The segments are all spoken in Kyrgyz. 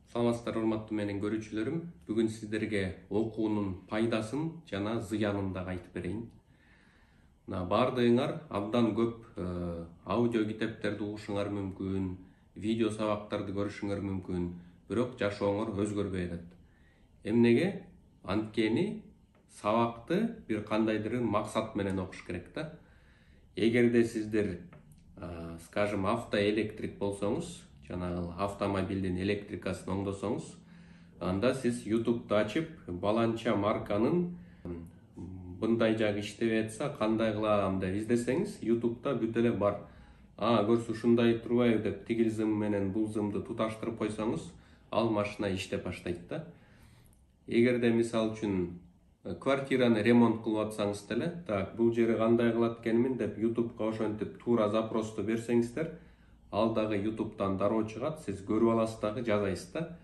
Саламатсыздар, урматтуу менин көрүүчүлөрүм. Бүгүн сиздерге окуунун пайдасын жана зыянын дагы айтып берейин. Баардыгыңар абдан көп аудио китептерди угушуңар мүмкүн, видео сабактарды көрүшүңөр мүмкүн, бирок жашооңор өзгөрбөй атат. Эмнеге? Анткени сабакты бир кандайдыр максат менен окуш керек да. Эгерде сиздер, скажем, автоэлектрик болсоңуз, жанагы автомобилдин электрикасын оңдосоңуз, анда сиз YouTube'ду ачып, баланча марканын мындай жагы иштебей атса, кандай кылам деп издесеңиз, YouTube'да бүт эле бар. Көрсө ушундай турбайбы деп тигил зым менен бул зымды туташтырып койсоңуз, ал машина иштеп баштайт да. Эгерде мисалы үчүн квартираны ремонт кылып атсаңыз деле, бул жери кандай кылат экенмин деп YouTube'га ошентип туура запросту берсеңиздер, ал дагы YouTube'дан дароо чыгат, сиз көрүп аласыз дагы жазасыз да.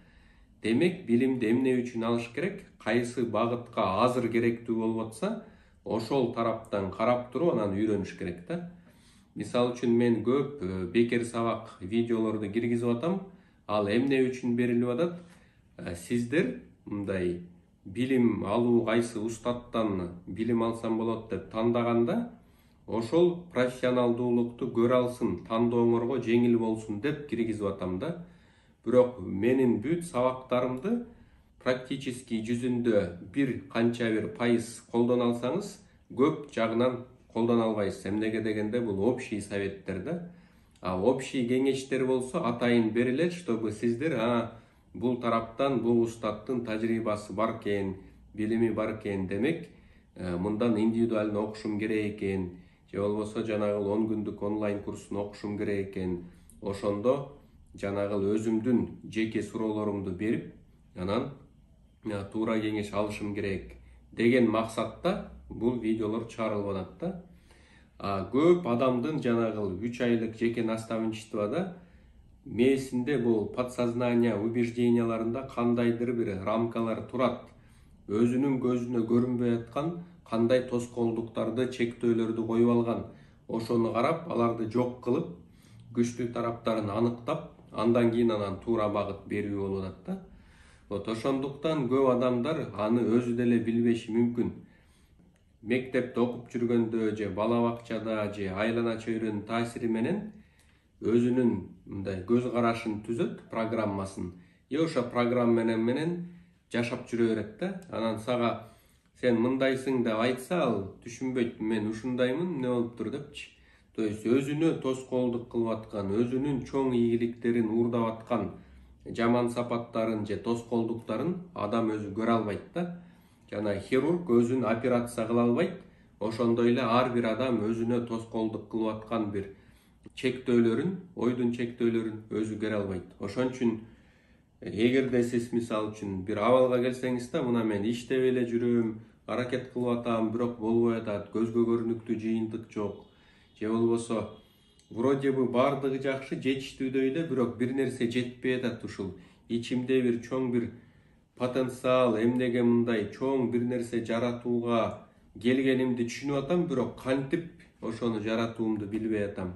Демек, билимди эмне үчүн алыш керек, кайсы багытка азыр керектүү болуп атса, ошол тараптан карап туруп анан үйрөнүш керек да. Мисалы үчүн мен көп бекер сабак видеолорду киргизип атам. Ал эмне үчүн берилип атат? Сиздер мындай билим алуу, кайсы устаттан билим алсам болот деп тандаганда, ошол профессионалдуулукту көрө алсын, тандооңорго жеңил болсун деп киргизип атам да. Бирок менин бүт сабактарымды практически жүзүндө бир канча бир пайыз колдоно алсаңыз, көп жагынан колдоно албайсыз. Эмнеге дегенде бул общий советтер да. Общий кеңештер болсо атайын берилет, чтобы сиздер бул тараптан бул устаттын тажрыйбасы бар экен, билими бар экен, демек мындан индивидуально окушум керек экен, же болбосо жанагы 10 күндүк онлайн курсун окушум керек экен. Ошондо жанагы өзүмдүн жеке суроолорумду берип, анан туура кеңеш алышым керек деген максатта бул видеолор чыгарылып атат да. Көп адамдын жанагы 3 айлык жеке наставничествода мээсинде бул подсознание убежденияларында кандайдыр бир рамкалар турат. Өзүнүн көзүнө көрүнбөй аткан кандай тоскоолдуктарды, чектөөлөрдү коюп алган. Ошону карап, аларды жок кылып, күчтүү тараптарын аныктап, андан кийин анан туура багыт берүү болуп атат да. Ошондуктан көп адамдар аны өзү деле билбеши мүмкүн. Мектепте окуп жүргөндө же бала бакчада же айлана чөйрөнүн таасири менен өзүнүн мындай көз карашын түзөт, программасын. Ошо программа менен жашап жүрө берет да. Анан сага сен мындайсың деп айтса, ал түшүнбөйт, мен ушундаймын, эмне болуптур депчи. То есть өзүнө тоскоолдук кылып аткан, өзүнүн чоң ийгиликтерин уурдап аткан жаман сапаттарын же тоскоолдуктарын адам өзү көрө албайт да. Жана хирург өзүн операция кыла албайт. Ошондой эле ар бир адам өзүнө тоскоолдук кылып аткан бир чектөөлөрүн, ойдун чектөөлөрүн өзү көрө албайт. Ошон үчүн эгерде сиз мисалы үчүн бир абалга келсеңиз да, мына мен иштеп эле жүрөм, аракет кылып атам, бирок болбой атат, көзгө көрүнүктүү жыйынтык жок. Же болбосо вроде бы баардыгы жакшы, жетиштүүдөй эле, бирок бир нерсе жетпей атат. Ушул ичимде бир чоң бир потенциал, эмнеге мындай чоң бир нерсе жаратууга келгенимди түшүнүп атам, бирок кантип ошону жаратуумду билбей атам.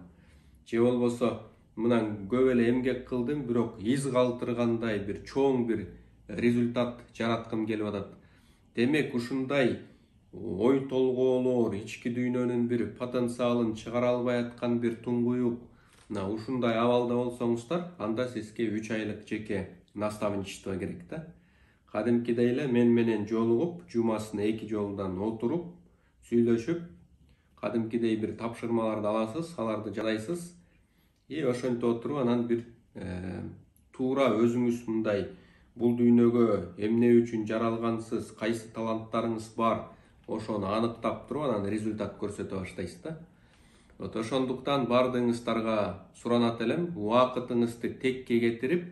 Же болбосо мына көп эле эмгек кылдым, бирок из калтыргандай бир чоң бир результат жараткым келип атат. Демек, ушундай ой толгоолор, ички дүйнөнүн бир потенциалын чыгара албай аткан бир туңгуюк, ушундай абалда болсоңуздар, анда сизге 3 айлык жеке наставничество керек да. Кадимкидей эле мен менен жолугуп, жумасына 2 жолунан отуруп, сүйлөшүп, кадимкидей бир тапшырмаларды аласыз, аларды жазасыз. Ошентип отуруп, анан бир туура өзүңүз мындай бул дүйнөгө эмне үчүн жаралгансыз, кайсы таланттарыңыз бар, ошону аныктап туруп, анан результат көрсөтө баштайсыз да. Ошондуктан баардыгыңыздарга суранат элем, убакытыңызды текке кетирип,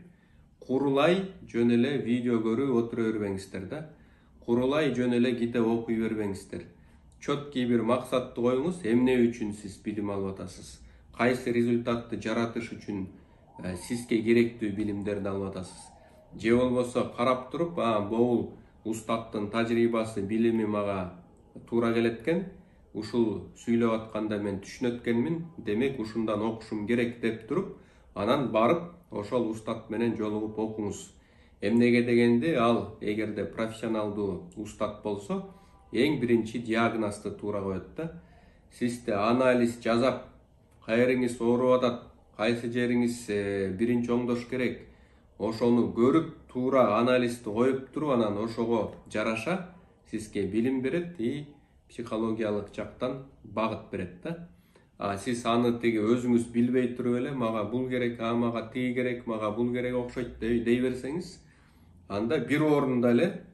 курулай жөн эле видео көрүп отура бербеңиздер да. Курулай жөн эле китеп окуй бербеңиздер. Чөткий бир максатты коюңуз, эмне үчүн сиз билим алып атасыз, кайсы результатты жаратыш үчүн сизге керектүү билимдерди алып атасыз. Же болбосо карап туруп, бул устаттын тажрыйбасы, билими мага туура келет экен, ушул сүйлөп атканда мен түшүнөт экенмин, демек ушундан окушум керек деп туруп, анан барып ошол устат менен жолугуп окуңуз. Эмнеге дегенде ал эгерде профессионалдуу устат болсо эң биринчи диагнозду туура коет да. Сизде анализ жасап, кайериңиз ооруп атат, кайсы жериңиз биринчи оңдош керек, ошону көрүп туура анализди коюп туруп, анан ошого жараша сизге билим берет и психологиялык жактан багыт берет да. Сиз аны тиги өзүңүз билбей туруп эле мага бул керек, мага тиги керек, мага бул керек окшойт дей берсеңиз, анда бир орунда эле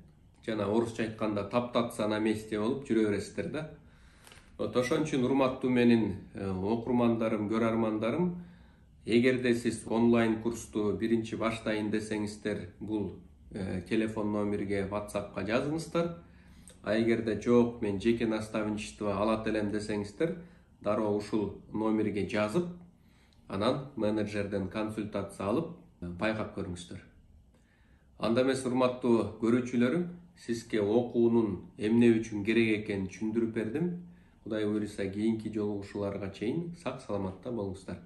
жана орусча айтканда таптатса на месте болуп жүрө бересиздер да. Ошон үчүн урматтуу менин окурмандарым, көрөрмандарым, эгерде сиз онлайн курсту биринчи баштайын десеңиздер, бул телефон номерге WhatsAppка жазыңыздар. Эгерде жок, мен жеке наставничество алат элем десеңиздер, дароо ушул номерге жазып, анан менеджерден консультация алып, байкап көрүңүздөр. Анда эмес, урматтуу көрүүчүлөрүм, сизге окуунун эмне үчүн керек экенин түшүндүрүп бердим. Кудай буйруса кийинки жолугушууларга чейин сак саламатта болуңуздар.